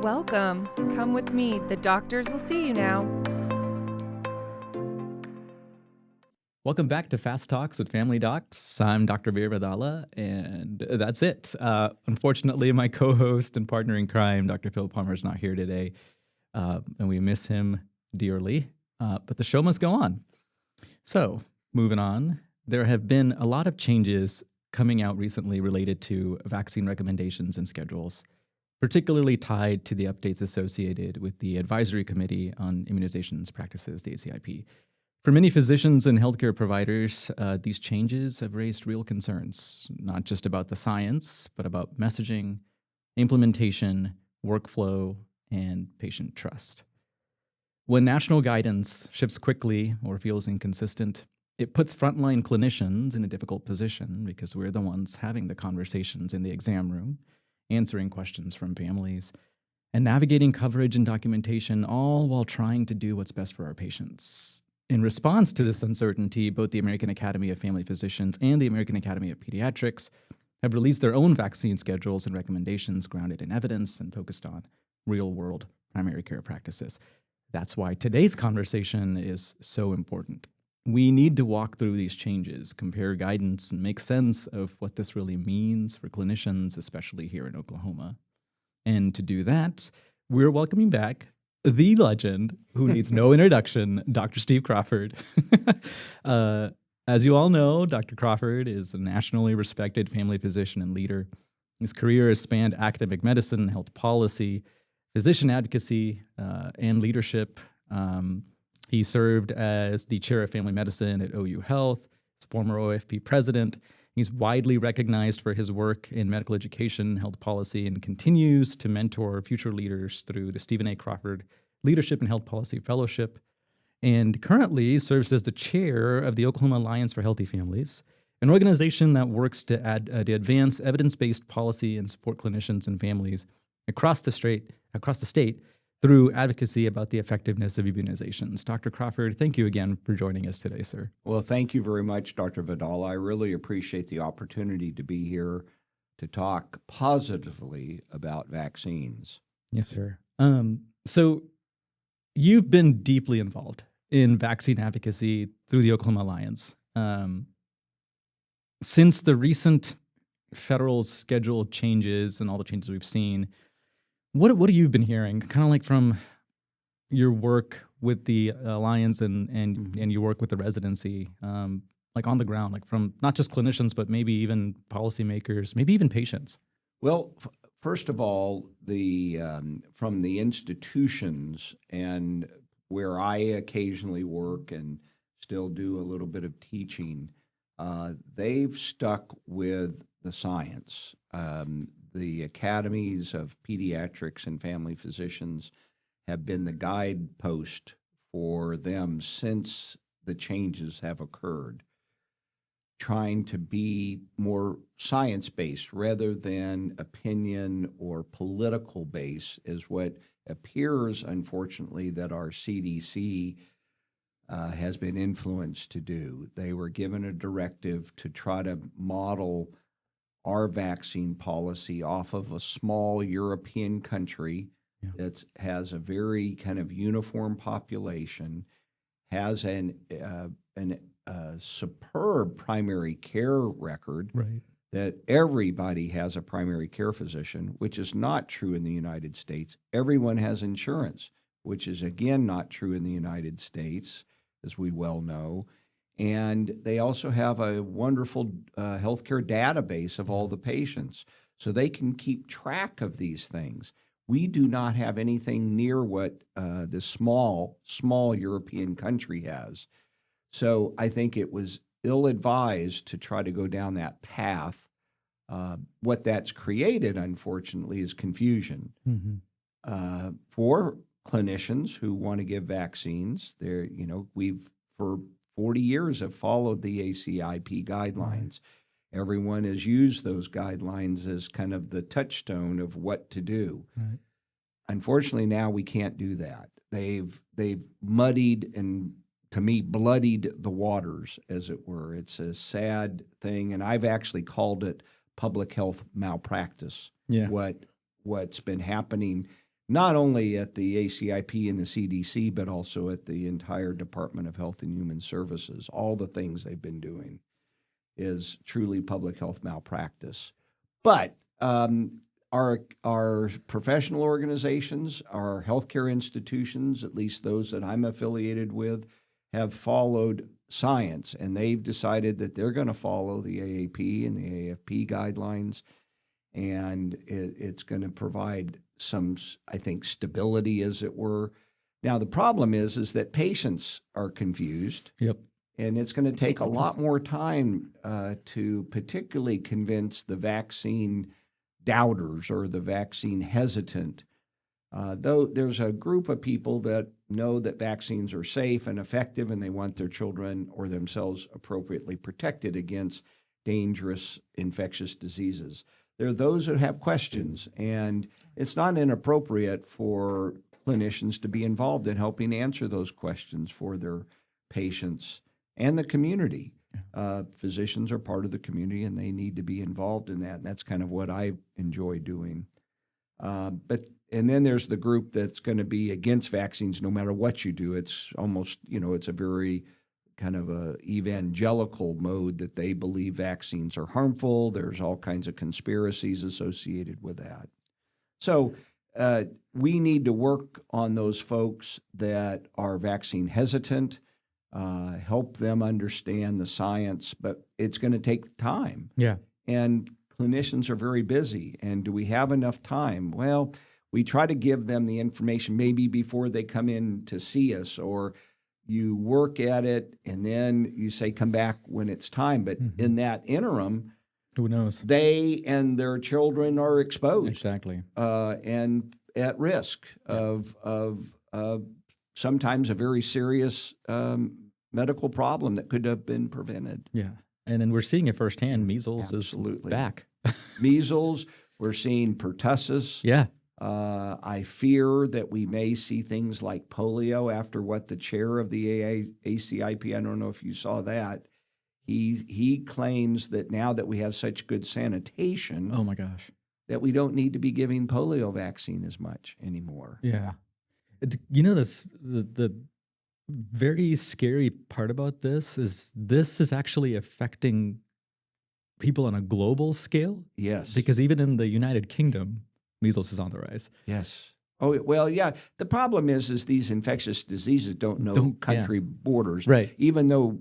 Welcome. Come with me. The doctors will see you now. Welcome back to Fast Talks with Family Docs. I'm Dr. Veer Vadala, and that's it. Unfortunately, my co-host and partner in crime, Dr. Phil Palmer, is not here today, and we miss him dearly, but the show must go on. So, moving on, there have been a lot of changes coming out recently related to vaccine recommendations and schedules, particularly tied to the updates associated with the Advisory Committee on Immunizations Practices, the ACIP. For many physicians and healthcare providers, these changes have raised real concerns, not just about the science, but about messaging, implementation, workflow, and patient trust. When national guidance shifts quickly or feels inconsistent, it puts frontline clinicians in a difficult position because we're the ones having the conversations in the exam room, answering questions from families, and navigating coverage and documentation, all while trying to do what's best for our patients. In response to this uncertainty, both the American Academy of Family Physicians and the American Academy of Pediatrics have released their own vaccine schedules and recommendations grounded in evidence and focused on real-world primary care practices. That's why today's conversation is so important. We need to walk through these changes, compare guidance, and make sense of what this really means for clinicians, especially here in Oklahoma. And to do that, we're welcoming back the legend who needs no introduction, Dr. Steve Crawford. As you all know, Dr. Crawford is a nationally respected family physician and leader. His career has spanned academic medicine, health policy, physician advocacy, and leadership. He served as the chair of family medicine at OU Health, as former OFP president. He's widely recognized for his work in medical education, health policy, and continues to mentor future leaders through the Stephen A. Crawford Leadership and Health Policy Fellowship, and currently serves as the chair of the Oklahoma Alliance for Healthy Families, an organization that works to advance evidence-based policy and support clinicians and families across the state through advocacy about the effectiveness of immunizations. Dr. Crawford, thank you again for joining us today, sir. Well, thank you very much, Dr. Vidal. I really appreciate the opportunity to be here to talk positively about vaccines. Yes, sir. So you've been deeply involved in vaccine advocacy through the Oklahoma Alliance. Since the recent federal schedule changes and all the changes we've seen, what have you been hearing, kind of like from your work with the Alliance and your work with the residency, like on the ground, like from not just clinicians, but maybe even policymakers, maybe even patients? Well, first of all, from the institutions and where I occasionally work and still do a little bit of teaching, they've stuck with the science. The academies of pediatrics and family physicians have been the guidepost for them since the changes have occurred, trying to be more science-based rather than opinion or political-based is what appears, unfortunately, that our CDC has been influenced to do. They were given a directive to try to model our vaccine policy off of a small European country that has a very kind of uniform population, has a superb primary care record, Right. that everybody has a primary care physician, which is not true in the United States. Everyone has insurance, which is, again, not true in the United States, as we well know. And they also have a wonderful healthcare database of all the patients, so they can keep track of these things. We do not have anything near what this small European country has. So I think it was ill-advised to try to go down that path. What that's created, unfortunately, is confusion. For clinicians who want to give vaccines, we've for 40 years have followed the ACIP guidelines. Right. Everyone has used those guidelines as kind of the touchstone of what to do. Right. Unfortunately, now we can't do that. They've muddied and, to me, bloodied the waters, as it were. It's a sad thing, and I've actually called it public health malpractice. Yeah. What's been happening not only at the ACIP and the CDC, but also at the entire Department of Health and Human Services. All the things they've been doing is truly public health malpractice. But our professional organizations, our healthcare institutions, at least those that I'm affiliated with, have followed science, and they've decided that they're going to follow the AAP and the AFP guidelines, and it's going to provide some, I think, stability, as it were. Now, the problem is that patients are confused. Yep. And it's going to take a lot more time to particularly convince the vaccine doubters or the vaccine hesitant. Though there's a group of people that know that vaccines are safe and effective, and they want their children or themselves appropriately protected against dangerous infectious diseases. There are those that have questions, and it's not inappropriate for clinicians to be involved in helping answer those questions for their patients and the community. Physicians are part of the community, and they need to be involved in that. And that's kind of what I enjoy doing. And then there's the group that's going to be against vaccines no matter what you do. It's almost, it's a very kind of a evangelical mode that they believe vaccines are harmful. There's all kinds of conspiracies associated with that. So we need to work on those folks that are vaccine hesitant, help them understand the science, but it's going to take time. Yeah. And clinicians are very busy. And do we have enough time? Well, we try to give them the information maybe before they come in to see us, or you work at it and then you say, come back when it's time. But in that interim, who knows? They and their children are exposed. Exactly. And at risk of sometimes a very serious medical problem that could have been prevented. Yeah. And then we're seeing it firsthand. Measles Absolutely. is back. Measles, we're seeing pertussis. Yeah. I fear that we may see things like polio after what the chair of the ACIP, I don't know if you saw that, he claims that now that we have such good sanitation, oh my gosh, that we don't need to be giving polio vaccine as much anymore. Yeah. The very scary part about this is actually affecting people on a global scale. Yes. Because even in the United Kingdom, measles is on the rise. Yes. Oh, well, yeah. The problem is these infectious diseases don't know country borders. Right. Even though,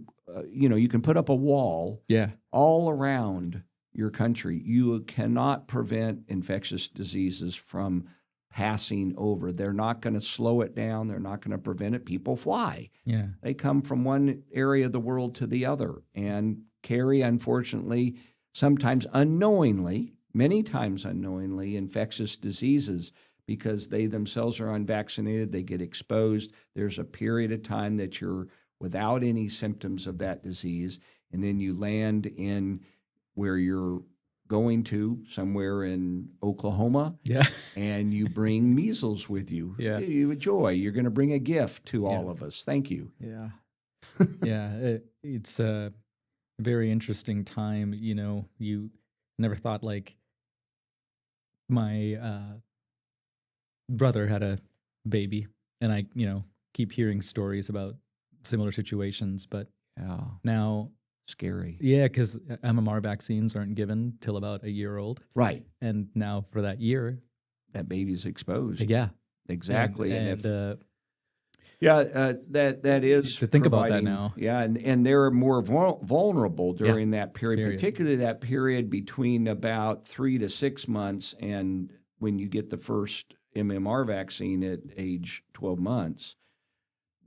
you can put up a wall all around your country, you cannot prevent infectious diseases from passing over. They're not going to slow it down. They're not going to prevent it. People fly. Yeah. They come from one area of the world to the other and carry, unfortunately, sometimes unknowingly, many times unknowingly, infectious diseases because they themselves are unvaccinated. They get exposed. There's a period of time that you're without any symptoms of that disease, and then you land in where you're going to, somewhere in Oklahoma, and you bring measles with you. Yeah. You enjoy. You're going to bring a gift to all of us. Thank you. Yeah. Yeah. It's a very interesting time. You never thought, like, my brother had a baby, and I, keep hearing stories about similar situations, but now scary. Yeah, because MMR vaccines aren't given till about a year old. Right. And now for that year, that baby's exposed. Yeah. Exactly. That is to think about that now. Yeah, and they're more vulnerable during that period, particularly that period between about 3 to 6 months and when you get the first MMR vaccine at age 12 months.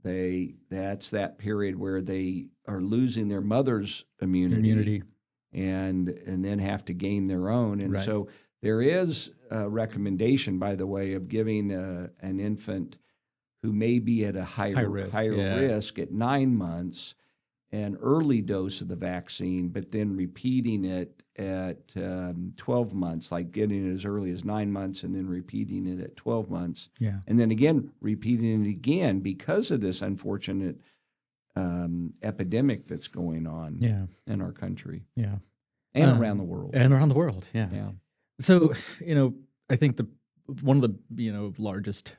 That's that period where they are losing their mother's immunity. And then have to gain their own. And so there is a recommendation, by the way, of giving an infant who may be at a higher risk at 9 months an early dose of the vaccine, but then repeating it at 12 months, like getting it as early as 9 months and then repeating it at 12 months. Yeah. And then again, repeating it again because of this unfortunate epidemic that's going on in our country. Yeah. And around the world. And around the world, yeah. So, I think one of the largest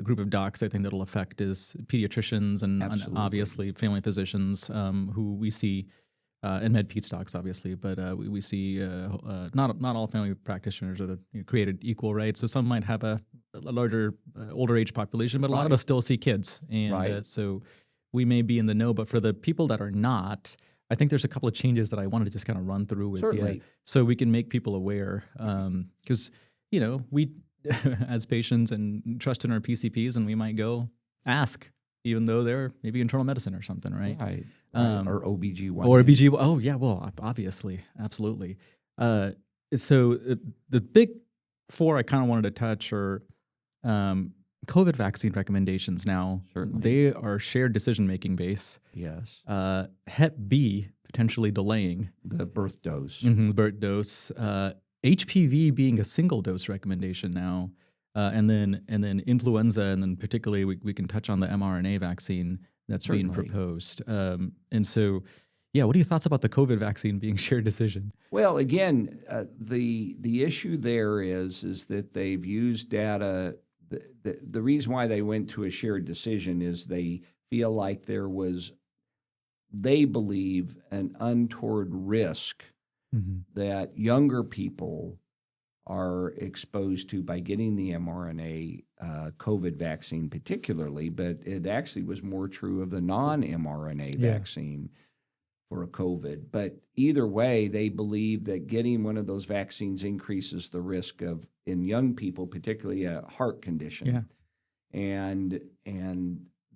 group of docs I think that'll affect is pediatricians and obviously family physicians who we see. And med peds docs, obviously, but we see not all family practitioners are created equal, right? So some might have a larger, older age population, but a lot of us still see kids, and so we may be in the know. But for the people that are not, I think there's a couple of changes that I wanted to just kind of run through with you, so we can make people aware, because we as patients and trust in our PCPs, and we might go ask, even though they're maybe internal medicine or something, right? Right. Or OBGYN. Or BG. Oh, yeah. Well, obviously. Absolutely. So the big four I kind of wanted to touch are COVID vaccine recommendations now. Certainly. They are shared decision-making base. Yes. Hep B potentially delaying. The birth dose. Birth dose. HPV being a single dose recommendation now. And then influenza, and then particularly we can touch on the mRNA vaccine that's being proposed. And so, what are your thoughts about the COVID vaccine being shared decision? Well, again, the issue there is that they've used data. The reason why they went to a shared decision is they feel like there was, they believe, an untoward risk that younger people are exposed to by getting the mRNA COVID vaccine particularly, but it actually was more true of the non-mRNA vaccine for a COVID. But either way, they believe that getting one of those vaccines increases the risk of, in young people, particularly a heart condition. Yeah. And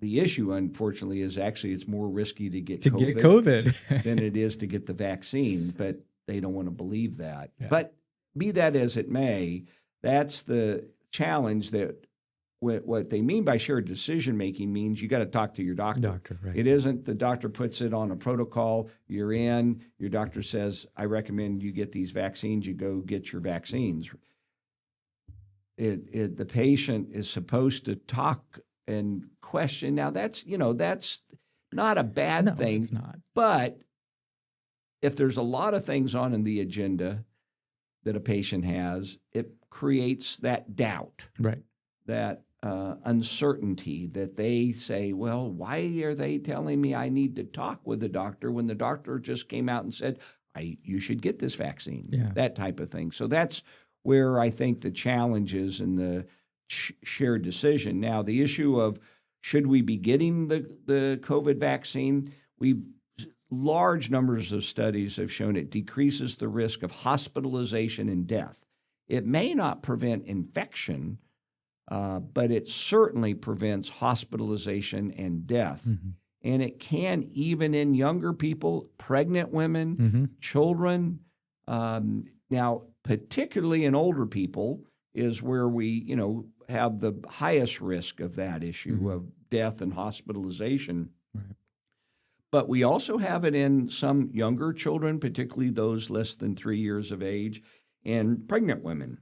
the issue, unfortunately, is actually it's more risky to get COVID than it is to get the vaccine, but they don't want to believe that. Yeah. But be that as it may, that's the challenge. That what they mean by shared decision-making means you got to talk to your doctor. Right. It isn't the doctor puts it on a protocol, you're in, your doctor says, I recommend you get these vaccines, you go get your vaccines. The patient is supposed to talk and question. Now, that's not a bad thing. It's not. But if there's a lot of things on in the agenda that a patient has, it creates that doubt, that uncertainty, that they say, well, why are they telling me I need to talk with the doctor when the doctor just came out and said, you should get this vaccine, that type of thing. So that's where I think the challenge is in the shared decision. Now, the issue of should we be getting the COVID vaccine, large numbers of studies have shown it decreases the risk of hospitalization and death. It may not prevent infection, but it certainly prevents hospitalization and death. And it can, even in younger people, pregnant women, children. Now, particularly in older people is where we, have the highest risk of that issue of death and hospitalization. But we also have it in some younger children, particularly those less than 3 years of age, and pregnant women,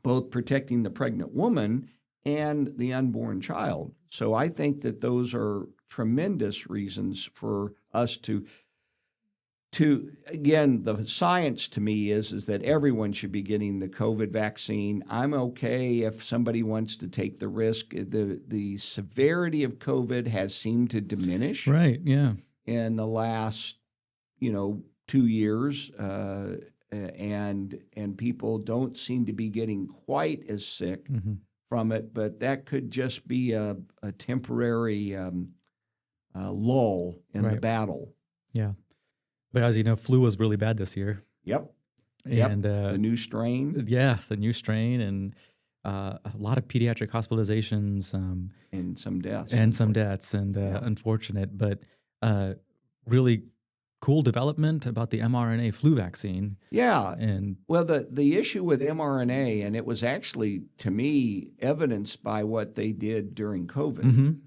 both protecting the pregnant woman and the unborn child. So I think that those are tremendous reasons for us to again, the science to me is that everyone should be getting the COVID vaccine. I'm okay if somebody wants to take the risk. The severity of COVID has seemed to diminish. In the last, 2 years, and people don't seem to be getting quite as sick from it. But that could just be a temporary lull in the battle. Yeah. But as you know, flu was really bad this year. And the new strain. Yeah, the new strain, and a lot of pediatric hospitalizations. And some deaths. And unfortunate, but really cool development about the mRNA flu vaccine. Yeah. And well, the issue with mRNA, and it was actually, to me, evidenced by what they did during COVID.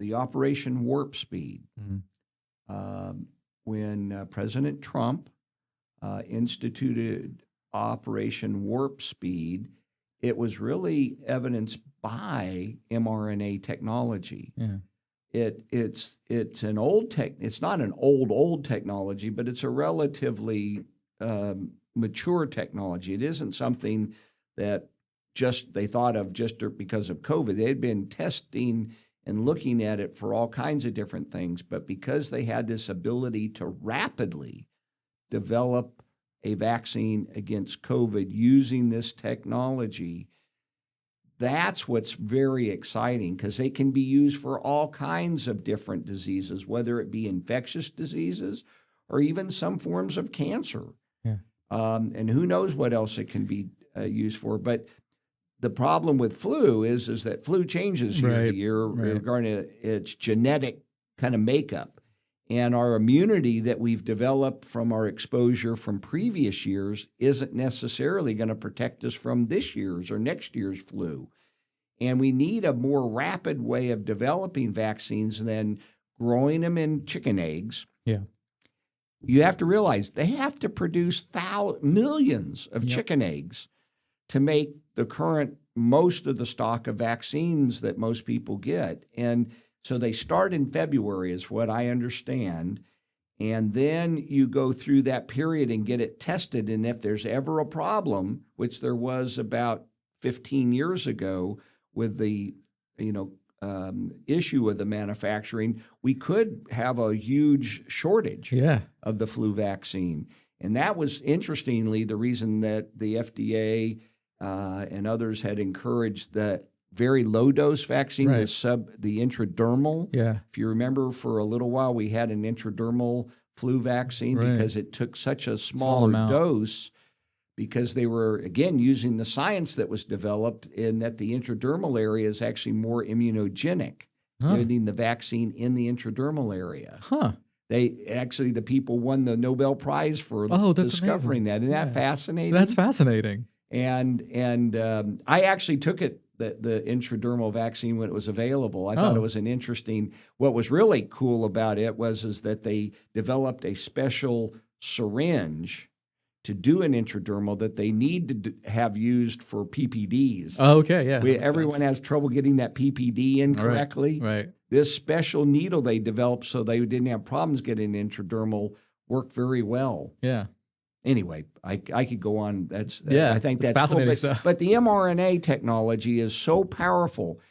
The Operation Warp Speed, when President Trump instituted Operation Warp Speed, it was really evidenced by mRNA technology. It's an old it's not an old technology, but it's a relatively mature technology. It isn't something that just they thought of just because of COVID. They had been testing and looking at it for all kinds of different things, but because they had this ability to rapidly develop a vaccine against COVID using this technology, that's what's very exciting, because they can be used for all kinds of different diseases, whether it be infectious diseases or even some forms of cancer. Yeah. And who knows what else it can be used for. But the problem with flu is that flu changes year to year regarding its genetic kind of makeup. And our immunity that we've developed from our exposure from previous years isn't necessarily going to protect us from this year's or next year's flu. And we need a more rapid way of developing vaccines than growing them in chicken eggs. Yeah. You have to realize they have to produce millions of chicken eggs to make the current most of the stock of vaccines that most people get. And so they start in February is what I understand. And then you go through that period and get it tested. And if there's ever a problem, which there was about 15 years ago with the, issue of the manufacturing, we could have a huge shortage of the flu vaccine. And that was, interestingly, the reason that the FDA and others had encouraged the very low dose vaccine, the intradermal. Yeah. If you remember, for a little while we had an intradermal flu vaccine because it took such a smaller dose, because they were, again, using the science that was developed in that the intradermal area is actually more immunogenic, getting the vaccine in the intradermal area. The people won the Nobel Prize for discovering that. Isn't that fascinating? That's fascinating. And I actually took it, the intradermal vaccine, when it was available. I thought it was an interesting. What was really cool about it is that they developed a special syringe to do an intradermal that they need to have used for PPDs. Oh, okay, yeah. Everyone has trouble getting that PPD in correctly. Right. This special needle they developed so they didn't have problems getting intradermal worked very well. Yeah. Anyway, I could go on. I think that's fascinating cool. stuff. But the mRNA technology is so powerful,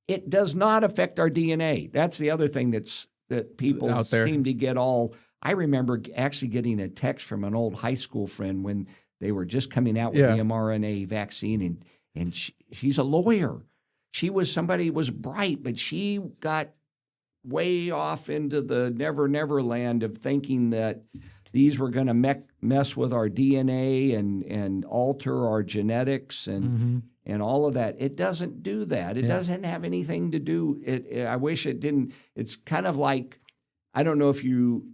it does not affect our DNA. That's the other thing that people out there seem to get all. I remember actually getting a text from an old high school friend when they were just coming out with the mRNA vaccine, and she's a lawyer. She was somebody who was bright, but she got way off into the never land of thinking that these were going to mess with our DNA and alter our genetics and all of that. It doesn't do that. It doesn't have anything to do. I wish it didn't. It's kind of like, I don't know if you.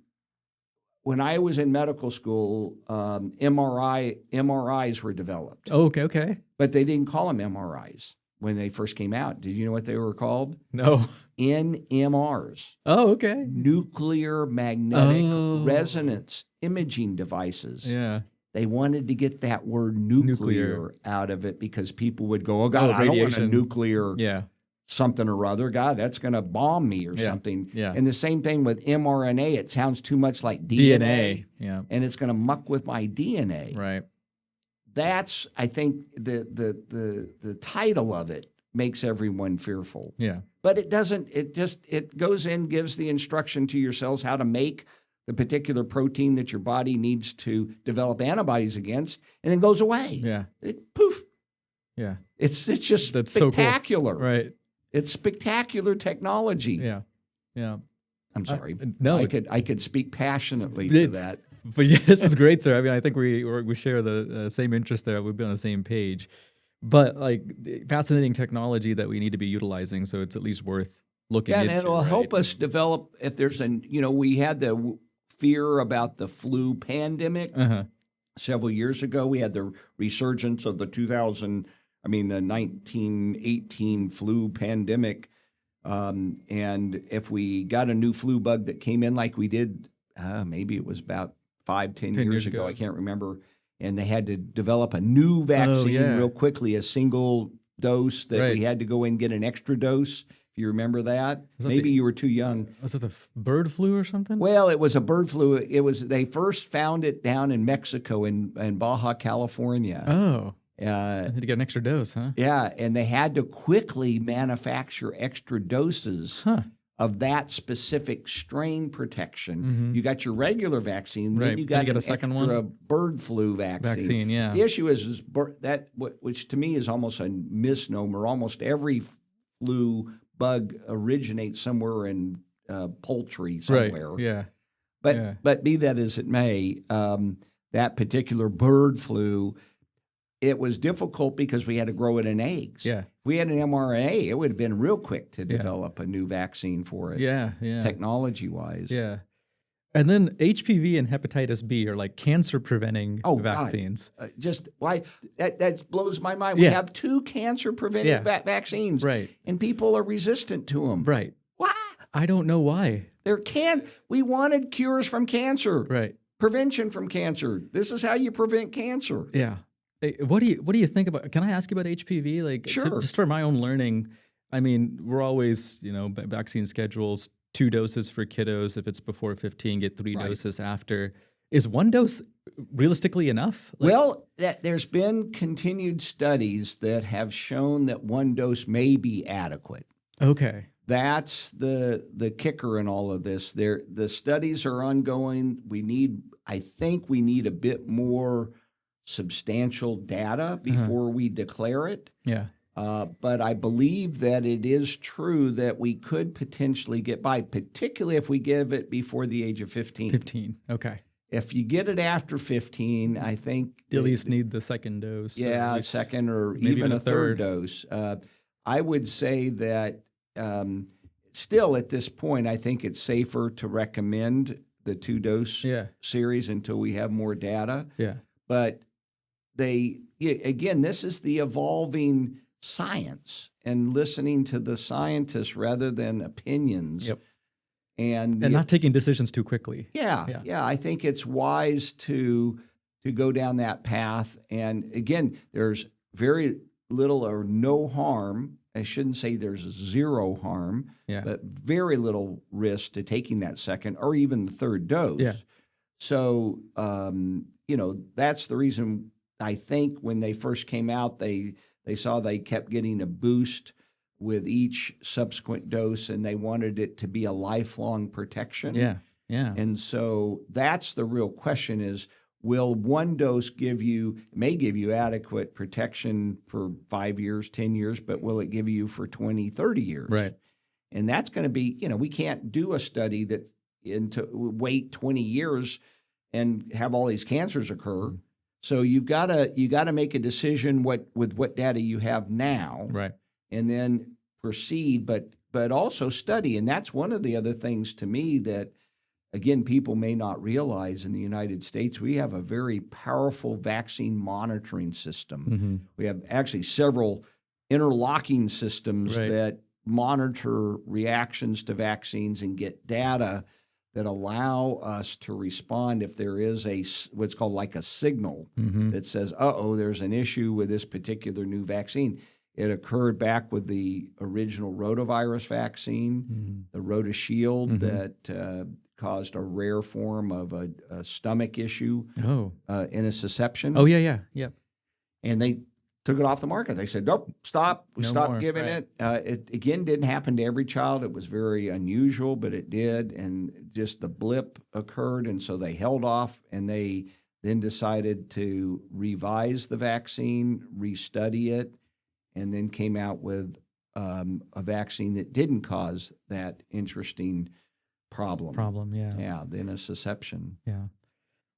When I was in medical school, MRIs were developed. Oh, okay. But they didn't call them MRIs when they first came out. Did you know what they were called? No. NMRs. Oh, okay. Nuclear magnetic resonance imaging devices. Yeah. They wanted to get that word nuclear out of it because people would go, oh, God, I don't want a nuclear something or other. God, that's going to bomb me or something. Yeah. And the same thing with mRNA. It sounds too much like DNA. And it's going to muck with my DNA. Right. That's, I think, the title of it makes everyone fearful. Yeah. But it doesn't. It goes in, gives the instruction to your cells how to make the particular protein that your body needs to develop antibodies against, and then goes away. Yeah. Poof. Yeah. It's just That's spectacular. So cool. Right. It's spectacular technology. Yeah. Yeah. I'm sorry. No. I could speak passionately to that. But yeah, this is great, sir. I mean, I think we share the same interest there. We've been on the same page. But fascinating technology that we need to be utilizing, so it's at least worth looking into. And it will help us develop. If there's we had the fear about the flu pandemic several years ago. We had the resurgence of the 1918 flu pandemic. And if we got a new flu bug that came in like we did, maybe it was about 10 years ago, I can't remember, and they had to develop a new vaccine real quickly, a single dose that we had to go in and get an extra dose if you remember that. Was that Maybe you were too young. Was it the bird flu or something? Well, it was a bird flu. They first found it down in Mexico in Baja California. Oh. I need to get an extra dose, huh? Yeah, and they had to quickly manufacture extra doses of that specific strain protection. Mm-hmm. You got your regular vaccine, Right. then you got a an second extra one? bird flu vaccine. Yeah. The issue is that, which to me is almost a misnomer. Almost every flu bug originates somewhere in poultry somewhere. Right. Yeah. But be that as it may, that particular bird flu, it was difficult because we had to grow it in eggs. Yeah. If we had an mRNA, it would have been real quick to develop a new vaccine for it. Yeah. Technology-wise. Yeah. And then HPV and hepatitis B are like cancer-preventing vaccines. Just why that blows my mind. We have 2 cancer-preventing vaccines, right? And people are resistant to them, right? Why? I don't know why. We wanted cures from cancer, right? Prevention from cancer. This is how you prevent cancer. Yeah. What do you think about? Can I ask you about HPV? Like, sure. Just for my own learning, I mean, we're always, vaccine schedules, 2 doses for kiddos. If it's before 15, get 3 doses after. Is 1 dose realistically enough? There's been continued studies that have shown that 1 dose may be adequate. Okay. That's the kicker in all of this. The studies are ongoing. I think we need a bit more substantial data before we declare it. Yeah. But I believe that it is true that we could potentially get by, particularly if we give it before the age of 15. 15, okay. If you get it after 15, I think you at least need the second dose. Yeah, second or even a third dose. I would say that still at this point, I think it's safer to recommend the 2-dose series until we have more data. Yeah. But again, this is the evolving science and listening to the scientists rather than opinions. Yep. And not taking decisions too quickly. Yeah. I think it's wise to go down that path. And again, there's very little or no harm. I shouldn't say there's 0 harm, but very little risk to taking that second or even the third dose. Yeah. So, that's the reason I think when they first came out, they saw they kept getting a boost with each subsequent dose, and they wanted it to be a lifelong protection. Yeah. And so that's the real question is, will 1 dose may give you adequate protection for 5 years, 10 years, but will it give you for 20, 30 years? Right. And that's going to be, we can't do a study that wait 20 years and have all these cancers occur. So you got to make a decision with what data you have now, right, and then proceed, but also study. And that's one of the other things to me that, again, people may not realize in the United States, we have a very powerful vaccine monitoring system. Mm-hmm. We have actually several interlocking systems that monitor reactions to vaccines and get data that allow us to respond if there is what's called like a signal that says, there's an issue with this particular new vaccine. It occurred back with the original rotavirus vaccine, the RotaShield, that caused a rare form of a stomach issue intussusception. Oh, yeah. And they took it off the market. They said, nope, stop. We stopped giving it. It, again, didn't happen to every child. It was very unusual, but it did. And just the blip occurred. And so they held off, and they then decided to revise the vaccine, restudy it, and then came out with a vaccine that didn't cause that interesting problem. Yeah, the intussusception. Yeah.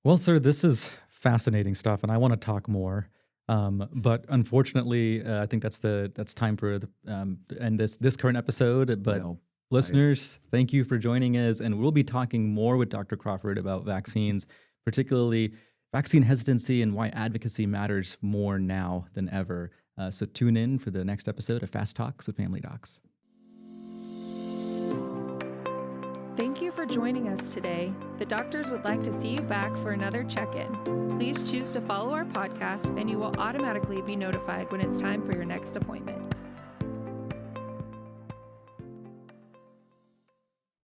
Well, sir, this is fascinating stuff, and I want to talk more. But unfortunately, I think that's time for end this current episode. But listeners, thank you for joining us, and we'll be talking more with Dr. Crawford about vaccines, particularly vaccine hesitancy and why advocacy matters more now than ever. So tune in for the next episode of Fast Talks with Family Docs. Thank you for joining us today. The doctors would like to see you back for another check-in. Please choose to follow our podcast, and you will automatically be notified when it's time for your next appointment.